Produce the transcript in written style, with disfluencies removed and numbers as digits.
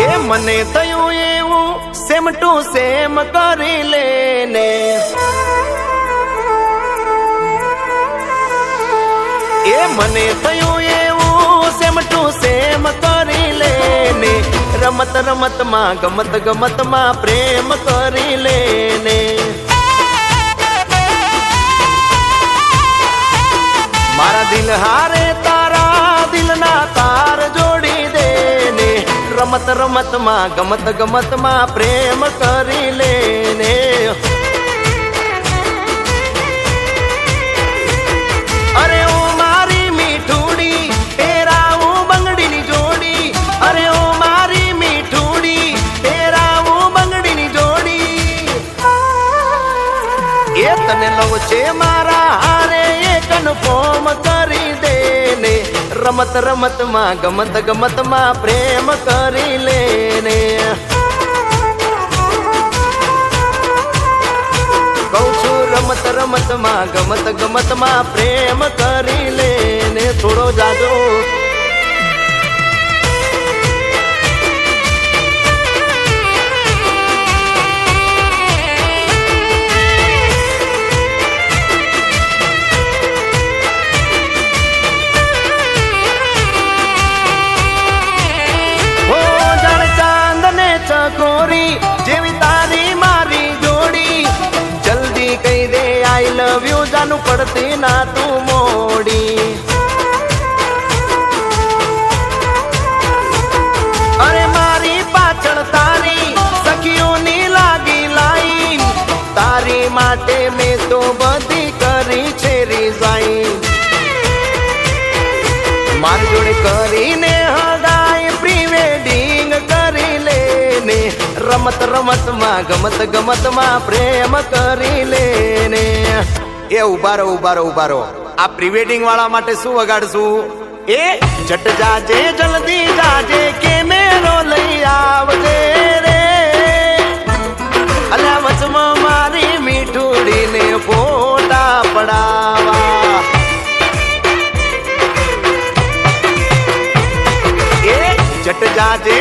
એ મને થયું એવું સેમ ટુ સેમ કરી લેને, એ મને થયું એવું સેમ ટુ સેમ કરી લેને, રમત રમતમાં ગમત ગમતમાં પ્રેમ કરી લેને, મારા દિલ હારે તારા દિલના તાર જોડી દેને, રમત રમતમાં ગમત ગમતમાં પ્રેમ કરી લેને, અરે ઓ મારી મીઠુડી તેરાવું બંગડીની જોડી, અરે ઓ મારી મીઠુડી તેરાવું બંગડીની જોડી, એ તને લવ છે મારા હારે એ કન્ફર્મ કરી દેને, રમત રમતમાં ગમત ગમતમાં પ્રેમ કરી લેને, કહું છું રમત રમતમાં ગમત ગમતમાં પ્રેમ કરી લેને, થોડો જાજો ચકોરી જેવી તારી મારી જોડી, જલ્દી કહી દે આઈ લવ યુ જાનું પડતી ના તું મોડી, અરે મારી પાછળ તારી સખીઓની લાગી લાઈન, તારી માટે મેં તો બધી કરી છે રિઝાઈન, મારી જોડે કરીને હગાઈ પ્રી વેડિંગ કરી લેને, રમત રમતમાં ગમત ગમતમાં પ્રેમ કરી લેને, એ ઉભારો ઉભારો ઉભારો, આ પ્રી વેડિંગ વાળા માટે શું વગાડશું? એ જટ જાજે જલ્દી જાજે કેમેરો લઈ આવજે રે, અલ્યા વચમાં મારી મીઠુડીને ફોટા પડાવા, જટ જાજે